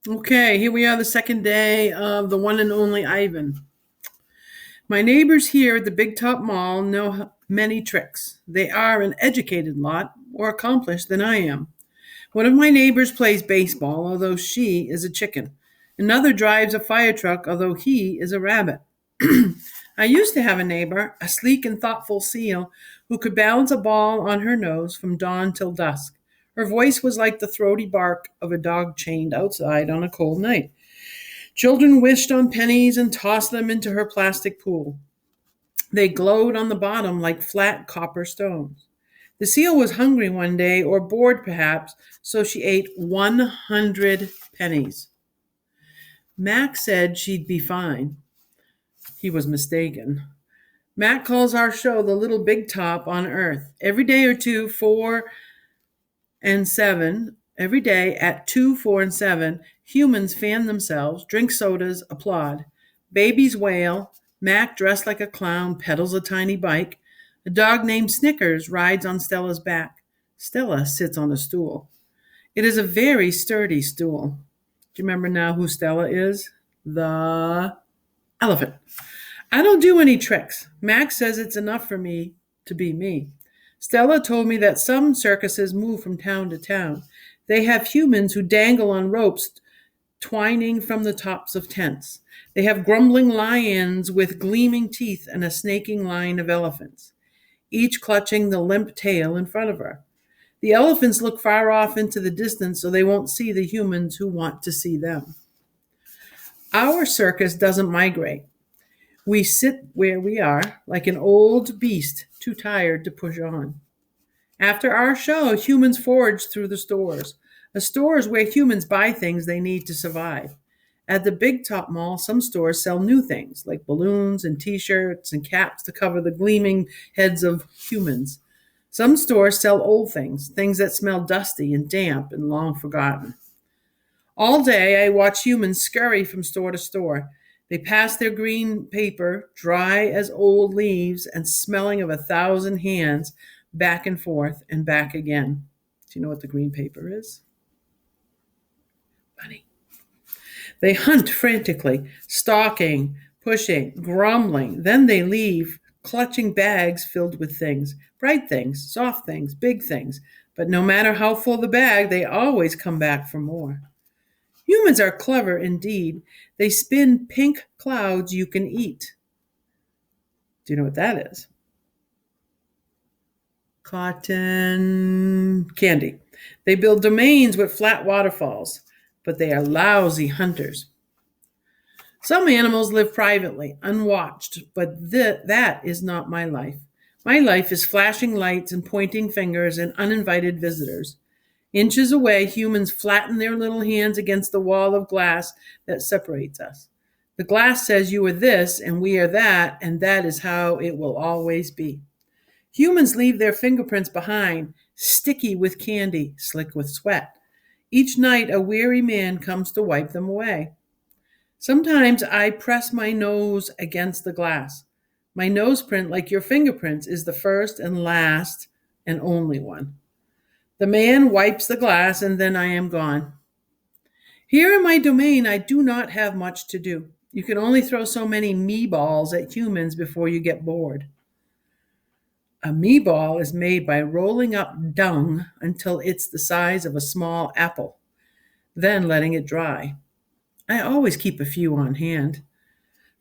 Okay, here we are, the second day of the one and only Ivan. My neighbors here at the Big Top Mall know many tricks. They are an educated lot, more accomplished than I am. One of my neighbors plays baseball, although she is a chicken. Another drives a fire truck, although he is a rabbit. I used to have a neighbor, a sleek and thoughtful seal, who could balance a ball on her nose from dawn till dusk. Her voice was like the throaty bark of a dog chained outside on a cold night. Children wished on pennies and tossed them into her plastic pool. They glowed on the bottom like flat copper stones. The seal was hungry one day, or bored perhaps, so she ate 100 pennies. Mac said she'd be fine. He was mistaken. Mac calls our show the Little Big Top on Earth. Every day or two, 4 and 7, every day at 2, 4, and 7, humans fan themselves, drink sodas, applaud. Babies wail. Mac, dressed like a clown, pedals a tiny bike. A dog named Snickers rides on Stella's back. Stella sits on a stool. It is a very sturdy stool. Do you remember now who Stella is? The elephant. I don't do any tricks. Max says it's enough for me to be me. Stella told me that some circuses move from town to town. They have humans who dangle on ropes twining from the tops of tents. They have grumbling lions with gleaming teeth and a snaking line of elephants, each clutching the limp tail in front of her. The elephants look far off into the distance so they won't see the humans who want to see them. Our circus doesn't migrate. We sit where we are, like an old beast too tired to push on. After our show, humans forage through the stores. A store is where humans buy things they need to survive. At the Big Top Mall, some stores sell new things, like balloons and t-shirts and caps to cover the gleaming heads of humans. Some stores sell old things, things that smell dusty and damp and long forgotten. All day, I watch humans scurry from store to store. They pass their green paper, dry as old leaves and smelling of 1,000 hands, back and forth and back again. Do you know what the green paper is? Money. They hunt frantically, stalking, pushing, grumbling. Then they leave, clutching bags filled with things, bright things, soft things, big things. But no matter how full the bag, they always come back for more. Humans are clever indeed. They spin pink clouds you can eat. Do you know what that is? Cotton candy. They build domains with flat waterfalls, but they are lousy hunters. Some animals live privately, unwatched, but that is not my life. My life is flashing lights and pointing fingers and uninvited visitors. Inches away, humans flatten their little hands against the wall of glass that separates us. The glass says you are this and we are that, and that is how it will always be. Humans leave their fingerprints behind, sticky with candy, slick with sweat. Each night, a weary man comes to wipe them away. Sometimes I press my nose against the glass. My nose print, like your fingerprints, is the first and last and only one. The man wipes the glass, and then I am gone. Here in my domain, I do not have much to do. You can only throw so many me balls at humans before you get bored. A me ball is made by rolling up dung until it's the size of a small apple, then letting it dry. I always keep a few on hand.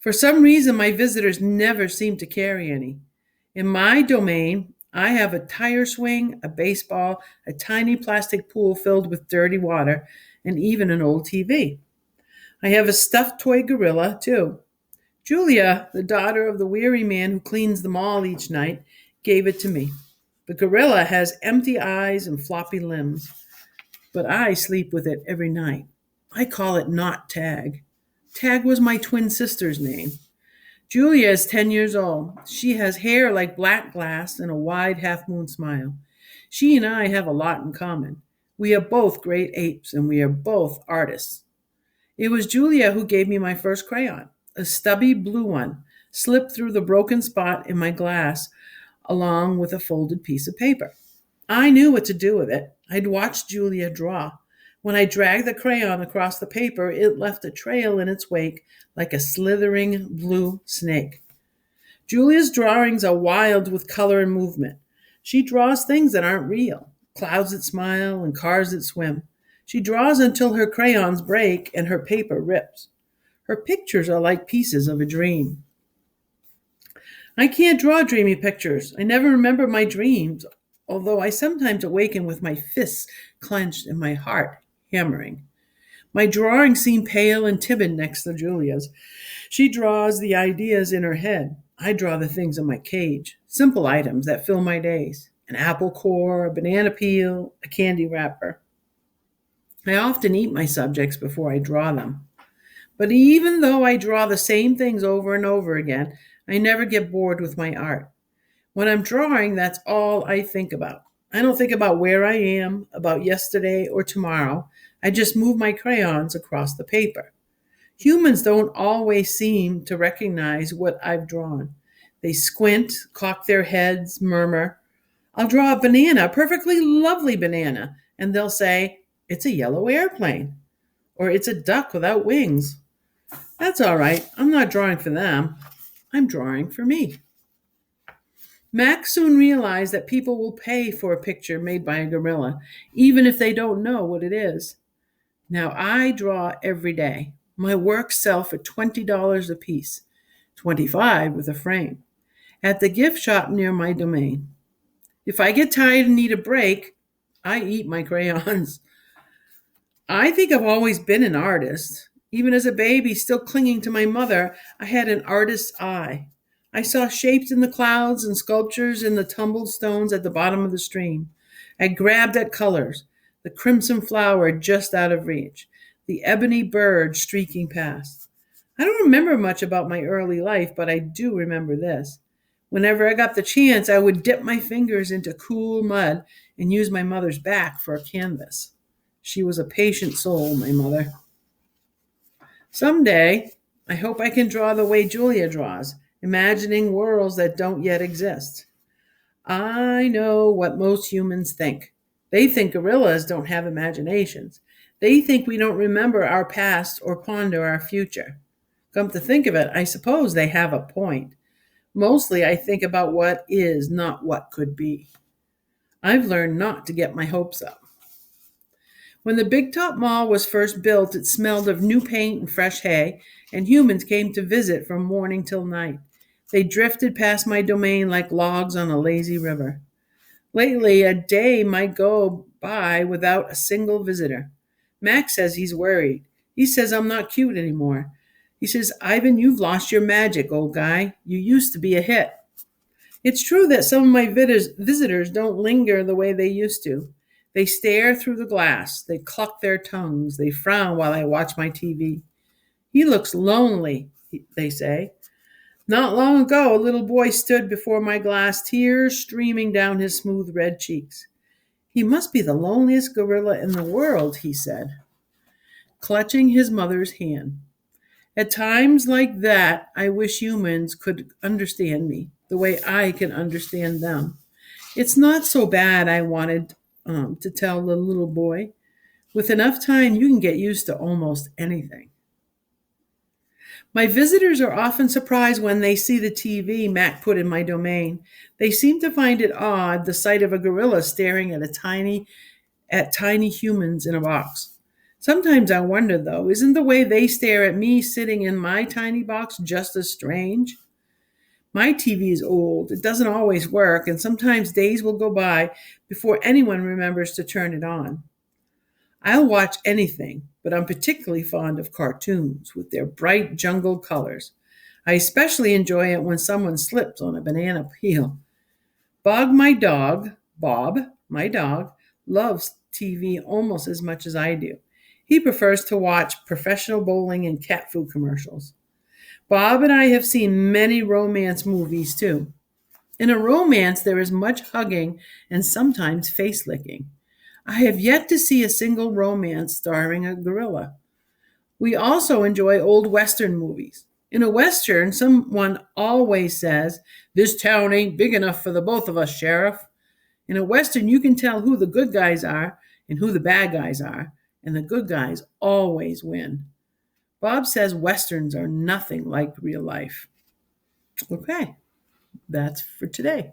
For some reason, my visitors never seem to carry any. In my domain, I have a tire swing, a baseball, a tiny plastic pool filled with dirty water, and even an old TV. I have a stuffed toy gorilla, too. Julia, the daughter of the weary man who cleans the mall each night, gave it to me. The gorilla has empty eyes and floppy limbs, but I sleep with it every night. I call it Not Tag. Tag was my twin sister's name. Julia is 10 years old. She has hair like black glass and a wide half-moon smile. She and I have a lot in common. We are both great apes, and we are both artists. It was Julia who gave me my first crayon, a stubby blue one, slipped through the broken spot in my glass along with a folded piece of paper. I knew what to do with it. I'd watched Julia draw. When I dragged the crayon across the paper, it left a trail in its wake like a slithering blue snake. Julia's drawings are wild with color and movement. She draws things that aren't real, clouds that smile and cars that swim. She draws until her crayons break and her paper rips. Her pictures are like pieces of a dream. I can't draw dreamy pictures. I never remember my dreams, although I sometimes awaken with my fists clenched and my heart hammering. My drawings seem pale and timid next to Julia's. She draws the ideas in her head. I draw the things in my cage, simple items that fill my days: an apple core, a banana peel, a candy wrapper. I often eat my subjects before I draw them. But even though I draw the same things over and over again, I never get bored with my art. When I'm drawing, that's all I think about. I don't think about where I am, about yesterday or tomorrow. I just move my crayons across the paper. Humans don't always seem to recognize what I've drawn. They squint, cock their heads, murmur. I'll draw a banana, a perfectly lovely banana, and they'll say, "It's a yellow airplane," or "It's a duck without wings." That's all right. I'm not drawing for them. I'm drawing for me. Max soon realized that people will pay for a picture made by a gorilla, even if they don't know what it is. Now I draw every day. My works sell for $20 a piece, 25 with a frame, at the gift shop near my domain. If I get tired and need a break, I eat my crayons. I think I've always been an artist. Even as a baby, still clinging to my mother, I had an artist's eye. I saw shapes in the clouds and sculptures in the tumbled stones at the bottom of the stream. I grabbed at colors: the crimson flower just out of reach, the ebony bird streaking past. I don't remember much about my early life, but I do remember this. Whenever I got the chance, I would dip my fingers into cool mud and use my mother's back for a canvas. She was a patient soul, my mother. Someday, I hope I can draw the way Julia draws, imagining worlds that don't yet exist. I know what most humans think. They think gorillas don't have imaginations. They think we don't remember our past or ponder our future. Come to think of it, I suppose they have a point. Mostly I think about what is, not what could be. I've learned not to get my hopes up. When the Big Top Mall was first built, it smelled of new paint and fresh hay, and humans came to visit from morning till night. They drifted past my domain like logs on a lazy river. Lately, a day might go by without a single visitor. Max says he's worried. He says I'm not cute anymore. He says, "Ivan, you've lost your magic, old guy. You used to be a hit." It's true that some of my visitors don't linger the way they used to. They stare through the glass. They cluck their tongues. They frown while I watch my TV. "He looks lonely," they say. Not long ago, a little boy stood before my glass, tears streaming down his smooth red cheeks. "He must be the loneliest gorilla in the world," he said, clutching his mother's hand. At times like that, I wish humans could understand me the way I can understand them. "It's not so bad," I wanted to tell the little boy. "With enough time, you can get used to almost anything." My visitors are often surprised when they see the TV Mac put in my domain. They seem to find it odd, the sight of a gorilla staring at tiny humans in a box. Sometimes I wonder, though, isn't the way they stare at me sitting in my tiny box just as strange? My TV is old. It doesn't always work, and sometimes days will go by before anyone remembers to turn it on. I'll watch anything, but I'm particularly fond of cartoons with their bright jungle colors. I especially enjoy it when someone slips on a banana peel. Bob, my dog, loves TV almost as much as I do. He prefers to watch professional bowling and cat food commercials. Bob and I have seen many romance movies too. In a romance, there is much hugging and sometimes face licking. I have yet to see a single romance starring a gorilla. We also enjoy old Western movies. In a Western, someone always says, "This town ain't big enough for the both of us, Sheriff." In a Western, you can tell who the good guys are and who the bad guys are. and the good guys always win. Bob says westerns are nothing like real life. Okay, that's for today.